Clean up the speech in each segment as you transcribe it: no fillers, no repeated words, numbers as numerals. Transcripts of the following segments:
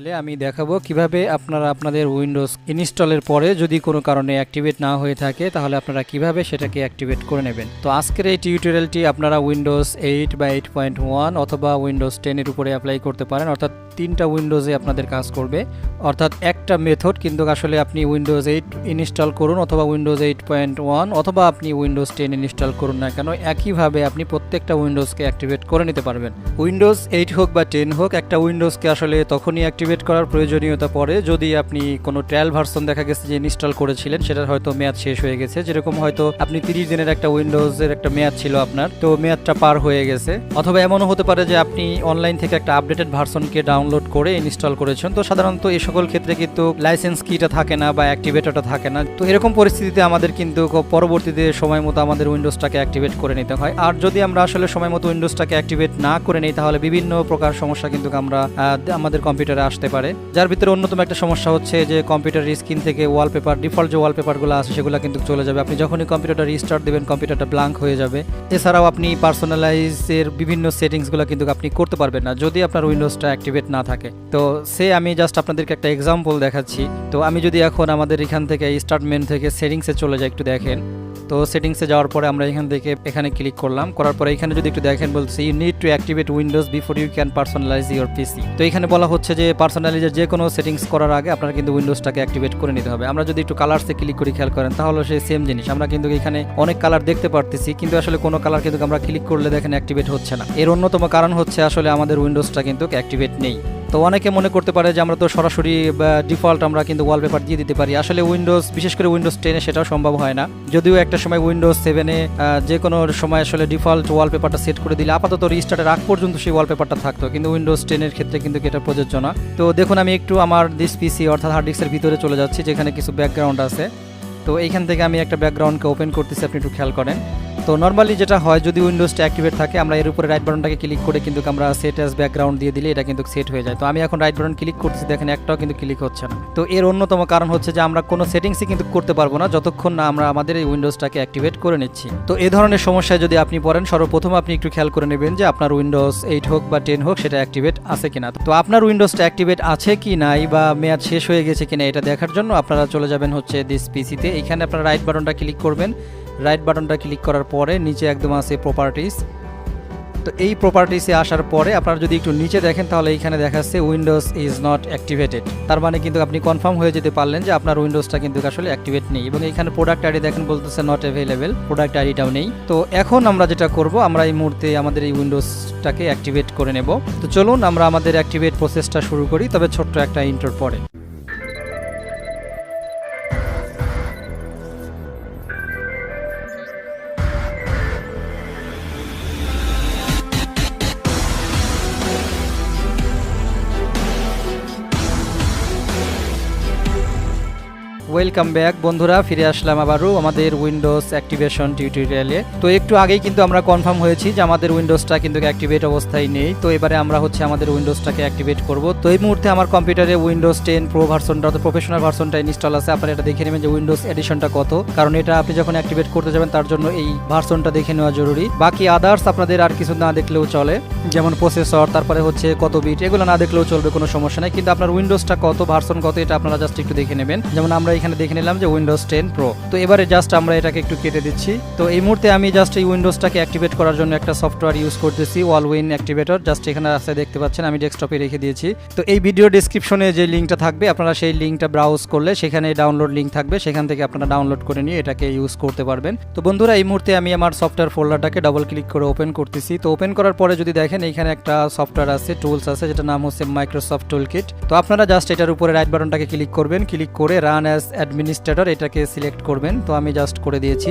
টিউটোরিয়ালে আমি দেখাবো কিভাবে আপনারা আপনাদের উইন্ডোজ ইনস্টলের পরে যদি কোনো কারণে অ্যাক্টিভেট না হয়ে থাকে তাহলে আপনারা কিভাবে সেটাকে অ্যাক্টিভেট করে নেবেন। তো আজকের এই টিউটোরিয়ালটি আপনারা উইন্ডোজ 8 বা 8.1 অথবা উইন্ডোজ 10 এর উপরে অ্যাপ্লাই করতে পারেন, অর্থাৎ তিনটা উইন্ডোজে আপনাদের কাজ করবে। অর্থাৎ একটা মেথড কিন্তু আসলে আপনি উইন্ডোজ 8 ইনস্টল করুন অথবা উইন্ডোজ 8.1 অথবা আপনি উইন্ডোজ 10 ইনস্টল করুন না কেন, একইভাবে আপনি প্রত্যেকটা উইন্ডোজকে অ্যাক্টিভেট করে নিতে পারবেন। উইন্ডোজ 8 হোক বা 10 হোক, একটা উইন্ডোজকে আসলে তখনই অ্যাক্টিভেট করার প্রয়োজনীয়তা পড়ে যদি আপনি কোনো ট্রায়াল ভার্সন দেখা গেছে যে ইনস্টল করেছিলেন সেটার হয়তো মেয়াদ শেষ হয়ে গেছে। যেরকম হয়তো আপনি 30 দিনের একটা উইন্ডোজের একটা মেয়াদ ছিল আপনার, তো মেয়াদটা পার হয়ে গেছে। অথবা এমনও হতে পারে যে আপনি অনলাইন থেকে একটা আপডেটেড ভার্সনকে ডাউনলোড করে ইনস্টল করেছেন। তো সাধারণত এই সকল ক্ষেত্রে কিন্তু লাইসেন্স কিটা থাকে না বা অ্যাক্টিভেটরটা থাকে না। তো এরকম পরিস্থিতিতে আমাদের কিন্তু পরবর্তীতে সময় মতো আমাদের উইন্ডোজটাকে অ্যাক্টিভেট করে নিতে হয়। আর যদি আমরা আসলে সময় মতো উইন্ডোজটাকে অ্যাক্টিভেট না করে নিই তাহলে বিভিন্ন প্রকার সমস্যা কিন্তু আমরা আমাদের কম্পিউটারে আসতে পারে। যার ভিতরে অন্যতম একটা সমস্যা হচ্ছে যে কম্পিউটারের স্ক্রিন থেকে ওয়ালপেপার, ডিফল্ট যে ওয়ালপেপারগুলো আছে সেগুলো কিন্তু চলে যাবে। আপনি যখনই কম্পিউটারটা রিস্টার্ট দেবেন কম্পিউটারটা ব্ল্যাঙ্ক হয়ে যাবে। এছাড়াও আপনি পার্সোনালাইজের বিভিন্ন সেটিংসগুলো কিন্তু আপনি করতে পারবেন না যদি আপনার উইন্ডোজটা অ্যাক্টিভেট না থাকে। তো আমি জাস্ট আপনাদেরকে একটা এক্সাম্পল দেখাচ্ছি। তো আমি যদি এখন আমাদের এখান থেকে স্টার্ট মেনু থেকে সেটিংসে চলে যাই, একটু দেখেন। তো সেটিংসে যাওয়ার পরে আমরা এখান থেকে এখানে ক্লিক করলাম, করার পরে এখানে যদি একটু দেখেন বলছে you need to activate Windows before you can personalise your PC. তো এখানে বলা হচ্ছে যে পার্সোনালাইজের যে কোনো সেটিংস করার আগে আপনারা কিন্তু উইন্ডোজটাকে অ্যাক্টিভেট করে নিতে হবে। আমরা যদি একটু কালারসে ক্লিক করি খেয়াল করেন তাহলে সেই সেম জিনিস আমরা কিন্তু এখানে অনেক কালার দেখতে পারতেছি, কিন্তু আসলে কোনো কালার কিন্তু আমরা ক্লিক করলে দেখেন অ্যাক্টিভেট হচ্ছে না। এর অন্যতম কারণ হচ্ছে আসলে আমাদের উইন্ডোজটা কিন্তু অ্যাক্টিভেট নেই। তো অনেকে মনে করতে পারে যে আমরা তো সরাসরি ডিফল্ট আমরা কিন্তু ওয়ালপেপার দিয়ে দিতে পারি। আসলে উইন্ডোজ, বিশেষ করে উইন্ডোজ 10 সেটাও সম্ভব হয় না। যদিও একটা সময় উইন্ডোজ 7 যে কোনো সময় আসলে ডিফল্ট ওয়ালপেপারটা সেট করে দিলে আপাতত রিস্টার্টের আগ পর্যন্ত সেই ওয়ালপেপারটা থাকতো, কিন্তু উইন্ডোজ 10 এর ক্ষেত্রে কিন্তু এটা প্রযোজ্য না। তো দেখুন আমি একটু আমার দিস পিসি অর্থাৎ হার্ড ডিস্কের ভিতরে চলে যাচ্ছি যেখানে কিছু ব্যাকগ্রাউন্ড আছে। তো এইখান থেকে আমি একটা ব্যাকগ্রাউন্ডকে ওপেন করতেছি, আপনি একটু খেয়াল করেন। তো নর্মালি যেটা হয় যদি উইন্ডোজটা অ্যাক্টিভেট থাকে আমরা এর উপরে রাইট বাটনটাকে ক্লিক করে কিন্তু আমরা সেট অ্যাজ ব্যাকগ্রাউন্ড দিয়ে দিলে এটা কিন্তু সেট হয়ে যায়। তো আমি এখন রাইট বাটন ক্লিক করতেছি, দেখেন একটাও কিন্তু ক্লিক হচ্ছে না। তো এর অন্যতম কারণ হচ্ছে যে আমরা কোনো সেটিংসই কিন্তু করতে পারবো না যতক্ষণ না আমরা আমাদের এই উইন্ডোজটাকে অ্যাক্টিভেট করে নিচ্ছি। তো এই ধরনের সমস্যায় যদি আপনি পড়েন সর্বপ্রথম আপনি একটু খেয়াল করে নেবেন যে আপনার উইন্ডোজ 8 হোক বা 10 হোক সেটা অ্যাক্টিভেট আছে কিনা। তো আপনার উইন্ডোজটা অ্যাক্টিভেট আছে কি নাই বা মেয়াদ শেষ হয়ে গেছে কিনা এটা দেখার জন্য আপনারা চলে যাবেন হচ্ছে দিস পিসিতে। এখানে আপনারা রাইট বাটনটা ক্লিক করবেন। রাইট বাটনটা ক্লিক করার পরে নিচে একদম আছে প্রপার্টিস। তো এই প্রপার্টিসে আসার পরে আপনারা যদি একটু নিচে দেখেন তাহলে এইখানে দেখাচ্ছে উইন্ডোজ ইজ নট অ্যাক্টিভেটেড। তার মানে কিন্তু আপনি কনফার্ম হয়ে যেতে পারলেন যে আপনার উইন্ডোজটা কিন্তু আসলে অ্যাক্টিভেট নেই। এবং এখানে প্রোডাক্ট আইডি দেখেন বলতেছে নট অ্যাভেলেবেল, প্রোডাক্ট আইডিটাও নেই। তো এখন আমরা যেটা করব আমরা এই মুহূর্তে আমাদের এই উইন্ডোজটাকে অ্যাক্টিভেট করে নেব। তো চলুন আমরা আমাদের অ্যাক্টিভেট প্রসেসটা শুরু করি, তবে ছোট্ট একটা ইন্ট্রোর পরে। ওয়েলকাম ব্যাক বন্ধুরা, ফিরে আসলাম আবারও আমাদের উইন্ডোজ অ্যাক্টিভেশন টিউটোরিয়ালে। তো একটু আগেই কিন্তু আমরা কনফার্ম হয়েছি যে আমাদের উইন্ডোজটা কিন্তু অ্যাক্টিভেট অবস্থায় নেই। তো এবারে আমরা হচ্ছে আমাদের উইন্ডোজটাকে অ্যাক্টিভেট করব। তো এই মুহূর্তে আমার কম্পিউটারে উইন্ডোজ 10 প্রো ভার্সনটা অর্থাৎ প্রফেশনাল ভার্সনটা ইনস্টল আছে। আপনারা এটা দেখে নেবেন যে উইন্ডোজ এডিশনটা কত, কারণ এটা আপনি যখন অ্যাক্টিভেট করতে যাবেন তার জন্য এই ভার্সনটা দেখে নেওয়া জরুরি। বাকি আদার্স আপনাদের আর কিছু না দেখলেও চলে, যেমন প্রসেসর, তারপরে হচ্ছে কত বিট, এগুলো না দেখলেও চলবে, কোনো সমস্যা নেই। কিন্তু আপনার উইন্ডোজটা কত, ভার্সন কত, এটা আপনারা জাস্ট একটু দেখে নেবেন। যেমন আমরা এখানে দেখে নিলাম যে উইন্ডোজ 10 প্রো। তো এবারে জাস্ট আমরা এটাকে একটু কেটে দিচ্ছি। তো এই মুহূর্তে আমি জাস্ট এই উইন্ডোজটাকে অ্যাক্টিভেট করার জন্য একটা সফটওয়্যার ইউজ করতেছি, অলউইন অ্যাক্টিভেটর। জাস্ট এখানে আছে দেখতে পাচ্ছেন, আমি ডেস্কটপে রেখে দিয়েছি। তো এই ভিডিও ডেসক্রিপশনে যে লিঙ্কটা থাকবে আপনারা সেই লিঙ্কটা ব্রাউজ করলে সেখানে ডাউনলোড লিঙ্ক থাকবে, সেখান থেকে আপনারা ডাউনলোড করে নিয়ে এটাকে ইউজ করতে পারবেন। তো বন্ধুরা এই মুহূর্তে আমি আমার সফটওয়্যার ফোল্ডারটাকে ডাবল ক্লিক করে ওপেন করতেছি। তো ওপেন করার পরে যদি দেখেন এইখানে একটা সফটওয়্যার আছে, টুলস আছে, যেটা নাম হচ্ছে মাইক্রোসফট টুলকিট। তো আপনারা জাস্ট এটার উপরে রাইট বাটনটাকে ক্লিক করবেন, ক্লিক করে রান অ্যাজ অ্যাডমিনিস্ট্রেটর এটাকে সিলেক্ট করবেন। তো আমি জাস্ট করে দিয়েছি।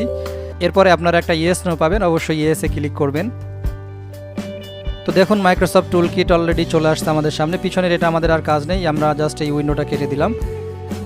এরপরে আপনারা একটা ইয়েস নো পাবেন, অবশ্যই ইয়েসে ক্লিক করবেন। তো দেখুন মাইক্রোসফট টুলকিট অলরেডি চলে আসছে আমাদের সামনে। পিছনের এটা আমাদের আর কাজ নেই, আমরা জাস্ট এই উইন্ডোটা কেটে দিলাম।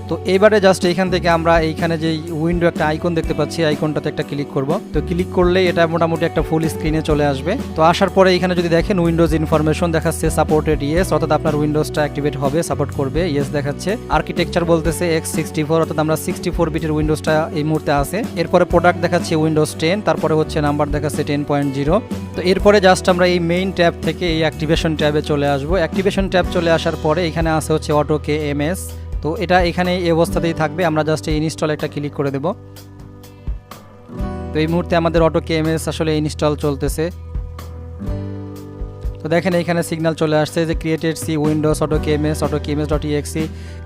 তো এবারে জাস্ট এইখান থেকে আমরা এইখানে যে উইন্ডো একটা আইকন দেখতে পাচ্ছি, আইকনটাতে একটা ক্লিক করব। তো ক্লিক করলে এটা মোটামুটি একটা ফুল স্ক্রিনে চলে আসবে। তো আসার পরে এখানে যদি দেখেন উইন্ডোজ ইনফরমেশন দেখাচ্ছে সাপোর্টেড ইয়েস, অর্থাৎ আপনার উইন্ডোজটা অ্যাক্টিভেট হবে, সাপোর্ট করবে, ইয়েস দেখাচ্ছে। আর্কিটেকচার বলতেছে x64, অর্থাৎ আমরা 64 বিটের উইন্ডোজটা এই মুহূর্তে আছে। এরপরে প্রোডাক্ট দেখাচ্ছে উইন্ডোজ 10, তারপরে হচ্ছে নাম্বার দেখাচ্ছে 10.0। তো এরপরে জাস্ট আমরা এই মেইন ট্যাব থেকে এই অ্যাক্টিভেশন ট্যাবে চলে আসব। অ্যাক্টিভেশন ট্যাব চলে আসার পরে এখানে আছে হচ্ছে অটো KMS। তো এটা এখানে এই অবস্থাতেই থাকবে, আমরা জাস্ট এই ইনস্টল একটা ক্লিক করে দেব। তো এই মুহূর্তে আমাদের অটো KMS আসলে ইনস্টল চলতেছে। তো দেখেন এখানে সিগন্যাল চলে আসছে যে created C Windows auto KMS.exe,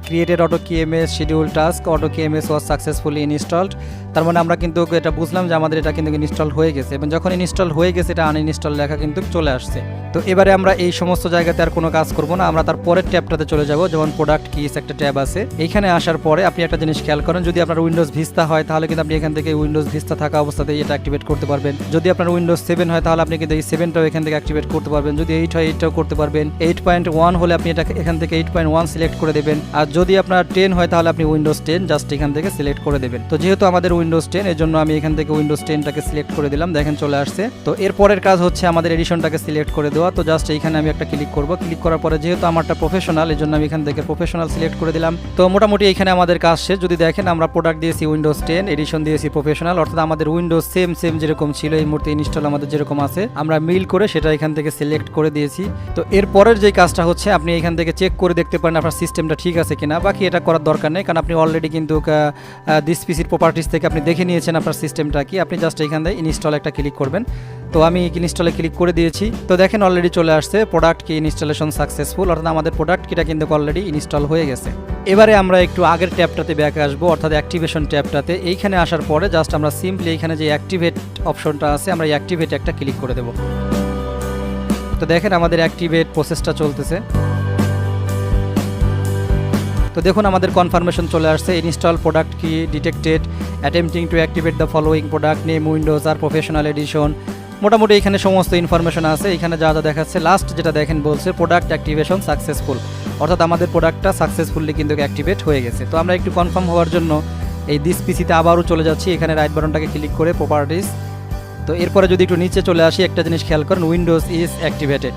created auto KMS schedule task, auto KMS was successfully installed. তার মানে আমরা কিন্তু এটা বুঝলাম যে আমাদের এটা কিন্তু ইনস্টল হয়ে গেছে, এবং যখন ইনস্টল হয়ে গেছে এটা আনইনস্টল লেখা কিন্তু চলে আসছে। তো এবারে আমরা এই সমস্ত জায়গাতে আর কোনো কাজ করব না, আমরা তার পরের ট্যাবটাতে চলে যাব। যেমন প্রোডাক্ট কিস একটা ট্যাব আছে, এইখানে আসার পরে আপনি একটা জিনিস খেয়াল করেন, যদি আপনার উইন্ডোজ ভিস্তা হয় তাহলে কিন্তু আপনি এখান থেকে উইন্ডোজ ভিস্তা থাকা অবস্থাতেই এটা অ্যাক্টিভেট করতে পারবেন। যদি আপনার উইন্ডোজ 7 হয় তাহলে আপনি কিন্তু এই 7টাও এখান থেকে অ্যাক্টিভেট করতে পারবেন। যদি 8 হয় 8টাও করতে পারবেন। 8.1 হলে আপনি এটা এখান থেকে 8.1 সিলেক্ট করে দেবেন। আর যদি আপনার 10 হয় তাহলে আপনি উইন্ডোজ 10 জাস্ট এখান থেকে সিলেক্ট করে দেবেন। তো যেহেতু আমাদের উইন্ডোজ 10, এর জন্য আমি এখান থেকে উইন্ডোজ 10টাকে সিলেক্ট করে দিলাম, দেখেন চলে আসছে। তো এরপরের কাজ হচ্ছে আমাদের এডিশনটাকে সিলেক্ট করে দেওয়া। তো জাস্ট এইখানে আমি একটা ক্লিক করব। ক্লিক করার পরে যেহেতু আমারটা প্রফেশনাল, এর জন্য আমি এখান থেকে প্রফেশনাল সিলেক্ট করে দিলাম। তো মোটামুটি এখানে আমাদের কাজ শেষ। যদি দেখেন আমরা প্রোডাক্ট দিয়েছি উইন্ডোজ 10, এডিশন দিয়েছি প্রফেশনাল, অর্থাৎ আমাদের উইন্ডোজ সেম যেরকম ছিল এই মুহূর্তে ইনস্টল আমাদের যেরকম আছে আমরা মিল করে সেটা এখান থেকে সিলেক্ট করে দিয়েছি। তো এরপরের যে কাজটা হচ্ছে আপনি এখান থেকে চেক করে দেখতে পারেন আপনার সিস্টেমটা ঠিক আছে কিনা। বাকি এটা করার দরকার নেই, কারণ আপনি অলরেডি কিন্তু দিস পিসির প্রপার্টিস থেকে আপনি দেখে নিয়েছেন আপনার সিস্টেমটা কি। আপনি জাস্ট এখান থেকে ইনস্টল একটা ক্লিক করবেন। তো আমি ইনস্টলে ক্লিক করে দিয়েছি। তো দেখেন অলরেডি চলে আসছে প্রোডাক্ট কি ইনস্টলেশন সাকসেসফুল, অর্থাৎ আমাদের প্রোডাক্ট কিটা কিন্তু অলরেডি ইনস্টল হয়ে গেছে। এবারে আমরা একটু আগের ট্যাবটাতে ব্যাক আসবো, অর্থাৎ অ্যাক্টিভেশন ট্যাবটাতে। এইখানে আসার পরে জাস্ট আমরা সিম্পলি এখানে যে অ্যাক্টিভেট অপশনটা আছে আমরা এই অ্যাক্টিভেট একটা ক্লিক করে দেব। তো দেখেন আমাদের অ্যাক্টিভেট প্রসেসটা চলতেছে। তো দেখুন আমাদের কনফার্মেশন চলে আসছে, install product key detected, attempting to activate the following product name Windows আর প্রফেশনাল এডিশন। মোটামুটি এখানে সমস্ত ইনফরমেশন আছে। এখানে যা যা দেখাচ্ছে লাস্ট যেটা দেখেন বলছে প্রোডাক্ট অ্যাক্টিভেশন সাকসেসফুল, অর্থাৎ আমাদের প্রোডাক্টটা সাকসেসফুলি কিন্তু অ্যাক্টিভেট হয়ে গেছে। তো আমরা একটু কনফার্ম হওয়ার জন্য এই দিস পিসিতে আবারও চলে যাচ্ছি, এখানে রাইট বাটনটাকে ক্লিক করে প্রপার্টিস। তো এরপরে যদি একটু নিচে চলে আসি, একটা জিনিস খেয়াল করেন উইন্ডোজ ইজ অ্যাক্টিভেটেড,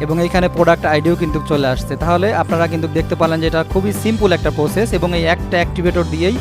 এবং এইখানে প্রোডাক্ট আইডিও কিন্তু চলে আসছে। তাহলে আপনারা কিন্তু দেখতে পারলেন যে এটা খুবই সিম্পল একটা প্রসেস, এবং এই একটা অ্যাক্টিভেটর দিয়েই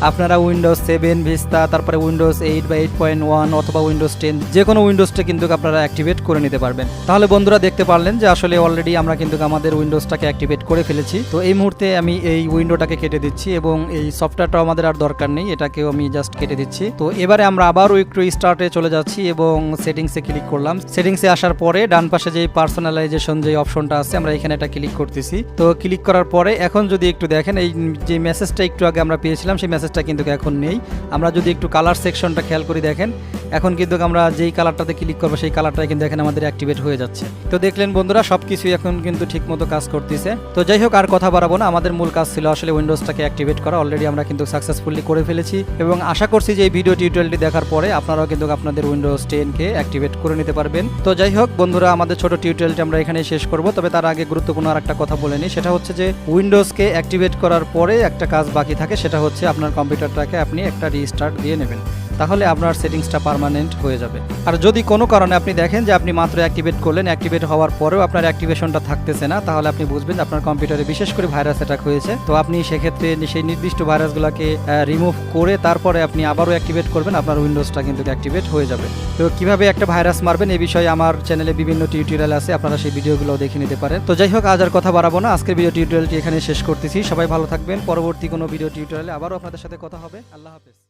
আপনারা উইন্ডোজ 7 ভিস্তা, তারপরে উইন্ডোজ 8 বা 8.1 অথবা উইন্ডোজ 10 যে কোনো উইন্ডোজটা কিন্তু আপনারা অ্যাক্টিভেট করে নিতে পারবেন। তাহলে বন্ধুরা দেখতে পারলেন যে আসলে অলরেডি আমরা কিন্তু আমাদের উইন্ডোজটাকে অ্যাক্টিভেট করে ফেলেছি। তো এই মুহূর্তে আমি এই উইন্ডোটাকে কেটে দিচ্ছি, এবং এই সফটওয়্যারটাও আমাদের আর দরকার নেই, এটাকেও আমি জাস্ট কেটে দিচ্ছি। তো এবারে আমরা আবারও একটু স্টার্টে চলে যাচ্ছি এবং সেটিংসে ক্লিক করলাম। সেটিংসে আসার পরে ডান পাশে যে পার্সোনালাইজেশন যে অপশনটা আছে আমরা এখানে এটা ক্লিক করতেছি। তো ক্লিক করার পরে এখন যদি একটু দেখেন এই যে মেসেজটা একটু আগে আমরা পেয়েছিলাম সেই মেসেজটা কিন্তু এখন নেই। আমরা যদি একটু কালার সেকশনটা খেয়াল করি দেখেন এখন কিন্তু আমরা যেই কালারটাতে ক্লিক করবো সেই কালারটাই কিন্তু দেখেন আমাদের অ্যাক্টিভেট হয়ে যাচ্ছে। তো দেখলেন বন্ধুরা সবকিছুই এখন কিন্তু ঠিকমতো কাজ করতেছে। তো যাই হোক আর কথা বাড়াবো না, আমাদের মূল কাজ ছিল আসলে উইন্ডোজটাকে অ্যাক্টিভেট করা, অলরেডি আমরা কিন্তু সাকসেসফুলি করে ফেলেছি, এবং আশা করছি যে এই ভিডিও টিউটোরিয়ালটি দেখার পরে আপনারাও কিন্তু আপনাদের উইন্ডোজ 10কে অ্যাক্টিভেট করে নিতে পারবেন। তো যাই হোক বন্ধুরা আমাদের ছোট টিউটোরিয়ালটি আমরা এখানে শেষ করব, তবে তার আগে গুরুত্বপূর্ণ আর একটা কথা বলে নিই, সেটা হচ্ছে যে উইন্ডোজকে অ্যাক্টিভেট করার পরে একটা কাজ বাকি থাকে, সেটা হচ্ছে আপনার কম্পিউটারটাকে আপনি একটা রিস্টার্ট দিয়ে নেবেন, তাহলে আপনার সেটিংসটা পার্মানেন্ট হয়ে যাবে। আর যদি কোনো কারণে আপনি দেখেন যে আপনি মাত্র অ্যাক্টিভেট করলেন, অ্যাক্টিভেট হওয়ার পরেও আপনার অ্যাক্টিভেশনটা থাকতেছে না, তাহলে আপনি বুঝবেন আপনার কম্পিউটারে বিশেষ করে ভাইরাস অ্যাটাক হয়েছে। তো আপনি সেক্ষেত্রে সেই নির্দিষ্ট ভাইরাসগুলোকে রিমুভ করে তারপরে আপনি আবারও অ্যাক্টিভেট করবেন, আপনার উইন্ডোজটা কিন্তু অ্যাক্টিভেট হয়ে যাবে। তো কিভাবে একটা ভাইরাস মারবেন এই বিষয়ে আমার চ্যানেলে বিভিন্ন টিউটোরিয়াল আছে, আপনারা সেই ভিডিওগুলো দেখে নিতে পারেন। তো যাই হোক আজ আর কথা বাড়াবো না, আজকের ভিডিও টিউটোরিয়ালটি এখানে শেষ করতেছি। সবাই ভালো থাকবেন, পরবর্তী কোনো ভিডিও টিউটোরিয়ালে আবারও আপনাদের সাথে কথা হবে। আল্লাহ হাফেজ।